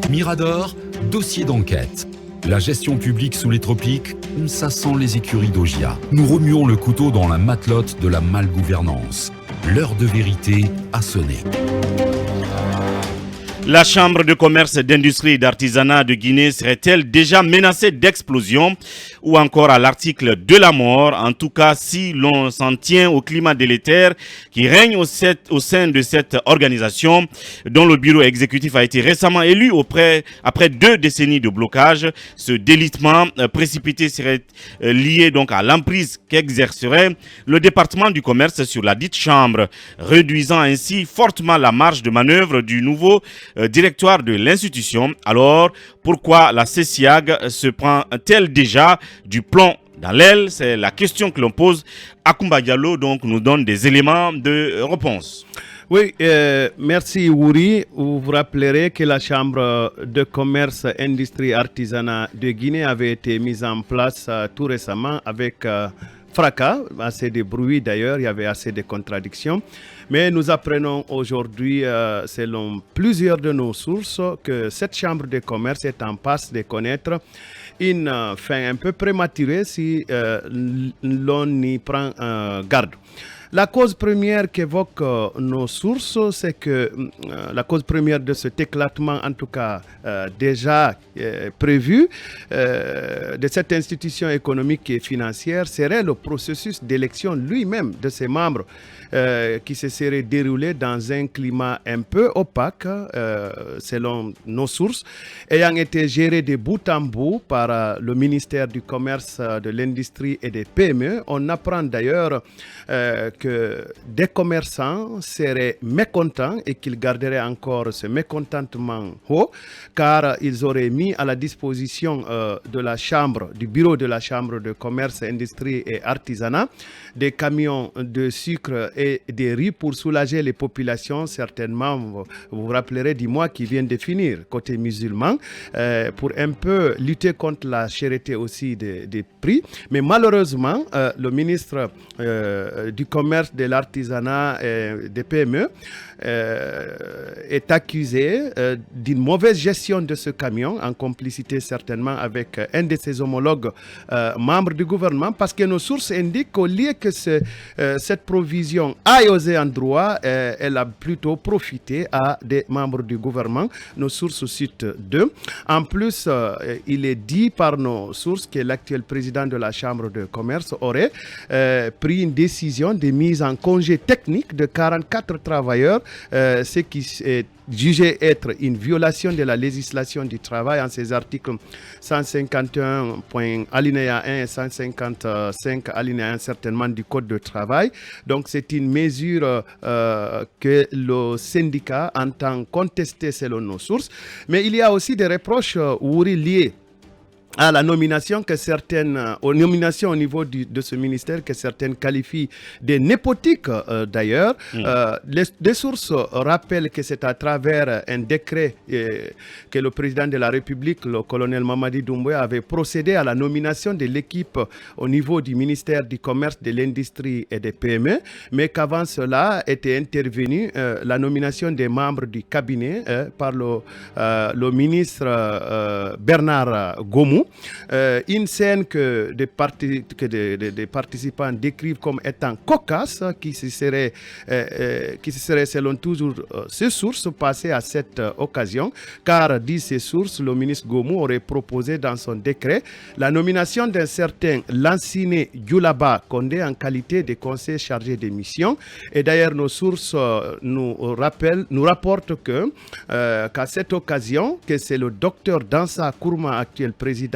Mirador, dossier d'enquête. La gestion publique sous les tropiques, ça sent les écuries d'Augia. Nous remuons le couteau dans la matelote de la malgouvernance. L'heure de vérité a sonné. La Chambre de commerce, d'industrie et d'artisanat de Guinée serait-elle déjà menacée d'explosion ou encore à l'article de la mort? En tout cas, si l'on s'en tient au climat délétère qui règne au sein de cette organisation, dont le bureau exécutif a été récemment élu après 2 décennies de blocage, ce délitement précipité serait lié donc à l'emprise qu'exercerait le département du commerce sur la dite chambre, réduisant ainsi fortement la marge de manœuvre du nouveau directoire de l'institution. Alors, pourquoi la CESIAG se prend-elle déjà du plomb dans l'aile? C'est la question que l'on pose. Akumba Diallo donc nous donne des éléments de réponse. Oui, merci Wouri. Vous vous rappellerez que la Chambre de commerce, industrie, artisanat de Guinée avait été mise en place tout récemment avec fracas, assez de bruit d'ailleurs, il y avait assez de contradictions. Mais nous apprenons aujourd'hui, selon plusieurs de nos sources, que cette chambre de commerce est en passe de connaître une fin un peu prématurée si l'on y prend garde. La cause première qu'évoquent nos sources, c'est que la cause première de cet éclatement, en tout cas déjà prévu, de cette institution économique et financière, serait le processus d'élection lui-même de ses membres qui se serait déroulé dans un climat un peu opaque, selon nos sources, ayant été géré de bout en bout par le ministère du Commerce, de l'Industrie et des PME. On apprend d'ailleurs que des commerçants seraient mécontents et qu'ils garderaient encore ce mécontentement haut, car ils auraient mis à la disposition de la chambre, du bureau de la Chambre de commerce, industrie et artisanat, des camions de sucre et des riz pour soulager les populations, certainement, vous vous rappellerez du mois qui vient de finir, côté musulman, pour un peu lutter contre la cherté aussi des prix. Mais malheureusement, le ministre du commerce, de l'artisanat et des PME est accusé d'une mauvaise gestion de ce camion, en complicité certainement avec un de ses homologues membres du gouvernement, parce que nos sources indiquent qu'au lieu que cette provision aille aux ayants droit, elle a plutôt profité à des membres du gouvernement. Nos sources citent 2. En plus, il est dit par nos sources que l'actuel président de la Chambre de commerce aurait pris une décision de mise en congé technique de 44 travailleurs, ce qui est jugé être une violation de la législation du travail en ses articles 151 alinéa 1 et 155 alinéa 1 certainement du Code de travail. Donc c'est une mesure que le syndicat entend contester selon nos sources. Mais il y a aussi des reproches liés à la nomination aux nominations au niveau de ce ministère que certaines qualifient de népotiques d'ailleurs. Des sources rappellent que c'est à travers un décret que le président de la République, le colonel Mamadi Doumbouya, avait procédé à la nomination de l'équipe au niveau du ministère du Commerce, de l'Industrie et des PME, mais qu'avant cela était intervenue la nomination des membres du cabinet par le ministre Bernard Gomou. Une scène que des participants décrivent comme étant cocasse, qui se serait selon toujours ces sources passées à cette occasion, car, disent ces sources, le ministre Gomou aurait proposé dans son décret la nomination d'un certain Lansine Djoulaba Condé en qualité de conseiller chargé des missions. Et d'ailleurs, nos sources nous rapportent qu'à cette occasion, que c'est le docteur Dansa Kourma, actuel président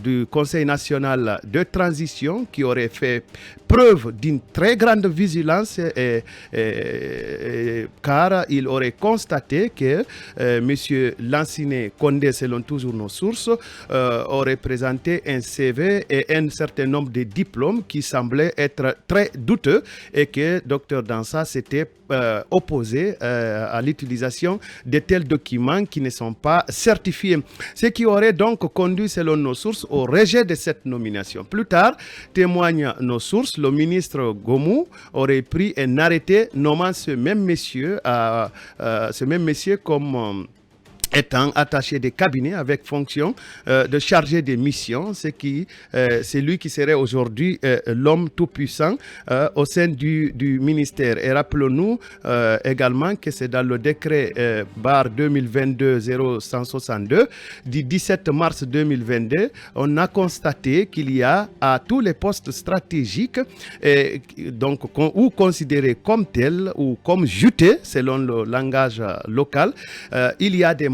du Conseil national de transition, qui aurait fait preuve d'une très grande vigilance car il aurait constaté que M. Lansine Condé, selon toujours nos sources, aurait présenté un CV et un certain nombre de diplômes qui semblaient être très douteux et que Dr Dansa s'était opposé à l'utilisation de tels documents qui ne sont pas certifiés. Ce qui aurait donc conduit, selon nos sources, au rejet de cette nomination. Plus tard, témoignent nos sources, le ministre Gomou aurait pris un arrêté nommant ce même monsieur comme étant attaché des cabinets avec fonction de chargé des missions, c'est lui qui serait aujourd'hui l'homme tout-puissant au sein du ministère. Et rappelons-nous également que c'est dans le décret barre 2022-0162 du 17 mars 2022, on a constaté qu'il y a à tous les postes stratégiques, donc ou considérés comme tels ou comme jutés selon le langage local, il y a des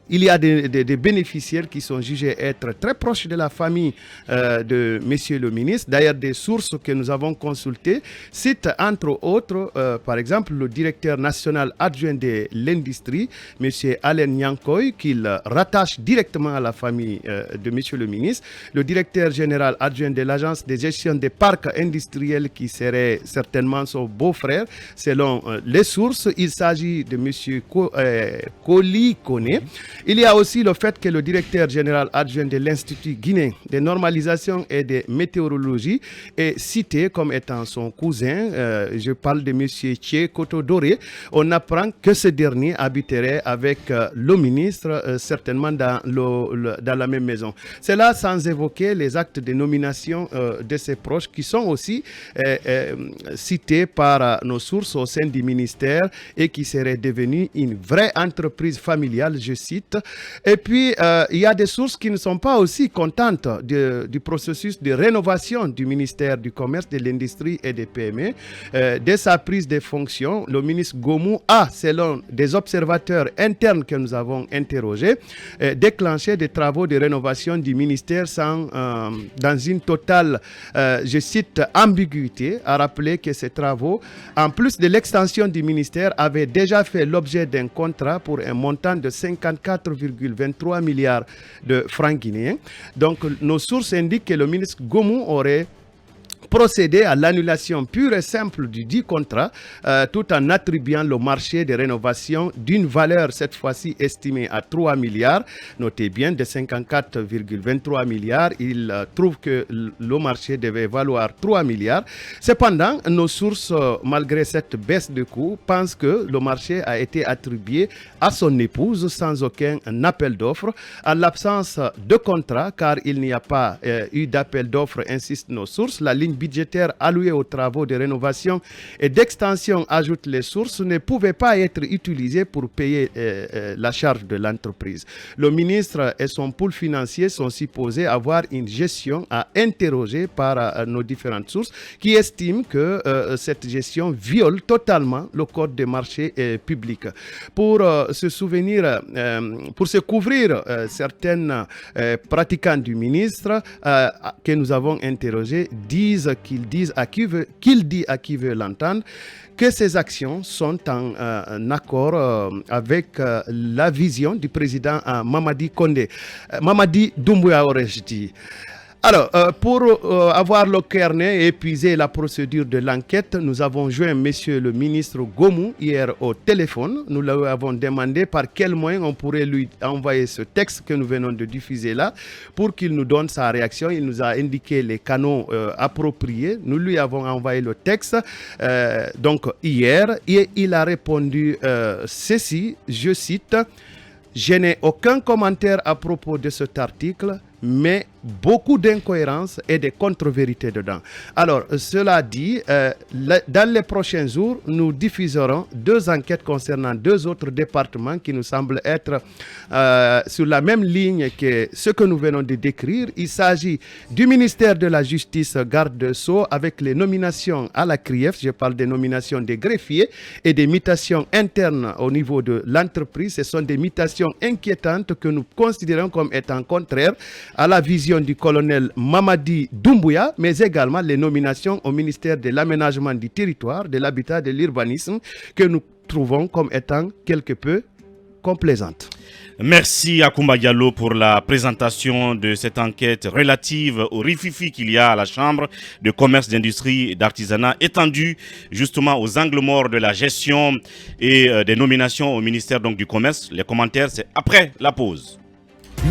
il y a des bénéficiaires qui sont jugés être très proches de la famille de Monsieur le ministre. D'ailleurs, des sources que nous avons consultées citent entre autres, par exemple, le directeur national adjoint de l'industrie, Monsieur Alain Nyankoy, qu'il rattache directement à la famille de Monsieur le ministre. Le directeur général adjoint de l'agence de gestion des parcs industriels, qui serait certainement son beau-frère, selon les sources. Il s'agit de Monsieur Koli Kone. Il y a aussi le fait que le directeur général adjoint de l'Institut guinéen de normalisation et de météorologie est cité comme étant son cousin. Je parle de M. Tché Koto Doré. On apprend que ce dernier habiterait avec le ministre, certainement dans la même maison. C'est là sans évoquer les actes de nomination de ses proches qui sont aussi cités par nos sources au sein du ministère et qui seraient devenus une vraie entreprise familiale, je cite. Et puis, il y a des sources qui ne sont pas aussi contentes du processus de rénovation du ministère du Commerce, de l'Industrie et des PME. Dès sa prise de fonction, le ministre Gomou a, selon des observateurs internes que nous avons interrogés, déclenché des travaux de rénovation du ministère dans une totale, je cite, ambiguïté, à rappeler que ces travaux, en plus de l'extension du ministère, avaient déjà fait l'objet d'un contrat pour un montant de 54,23 milliards de francs guinéens. Donc, nos sources indiquent que le ministre Gomou aurait procéder à l'annulation pure et simple du dit contrat, tout en attribuant le marché de rénovation d'une valeur cette fois-ci estimée à 3 milliards. Notez bien, de 54,23 milliards, il trouve que le marché devait valoir 3 milliards. Cependant, nos sources, malgré cette baisse de coût, pensent que le marché a été attribué à son épouse sans aucun appel d'offres. En l'absence de contrat, car il n'y a pas eu d'appel d'offres, insistent nos sources, la ligne budgétaire allouée aux travaux de rénovation et d'extension, ajoutent les sources, ne pouvait pas être utilisée pour payer la charge de l'entreprise. Le ministre et son pool financier sont supposés avoir une gestion à interroger par nos différentes sources qui estiment que cette gestion viole totalement le code des marchés publics. Pour se couvrir certaines pratiquants du ministre que nous avons interrogés qu'il dit à qui veut l'entendre que ces actions sont en accord avec la vision du président Mamadi Condé. Mamadi Doumbouya aurais-je dit. Alors, pour avoir le carnet et épuiser la procédure de l'enquête, nous avons joint monsieur le ministre Gomou hier au téléphone. Nous lui avons demandé par quel moyen on pourrait lui envoyer ce texte que nous venons de diffuser là pour qu'il nous donne sa réaction. Il nous a indiqué les canaux appropriés. Nous lui avons envoyé le texte donc hier et il a répondu ceci, je cite: « Je n'ai aucun commentaire à propos de cet article, mais beaucoup d'incohérences et de contre-vérités dedans. » Alors, cela dit, dans les prochains jours, nous diffuserons 2 enquêtes concernant 2 autres départements qui nous semblent être sur la même ligne que ce que nous venons de décrire. Il s'agit du ministère de la Justice, garde de Sceaux, avec les nominations à la CRIEF. Je parle des nominations des greffiers et des mutations internes au niveau de l'entreprise. Ce sont des mutations inquiétantes que nous considérons comme étant contraires à la vision du colonel Mamadi Doumbouya, mais également les nominations au ministère de l'aménagement du territoire, de l'habitat, de l'urbanisme, que nous trouvons comme étant quelque peu complaisantes. Merci à Koumba Diallo pour la présentation de cette enquête relative au rififi qu'il y a à la Chambre de commerce, d'industrie et d'artisanat, étendue justement aux angles morts de la gestion et des nominations au ministère donc, du commerce. Les commentaires, c'est après la pause.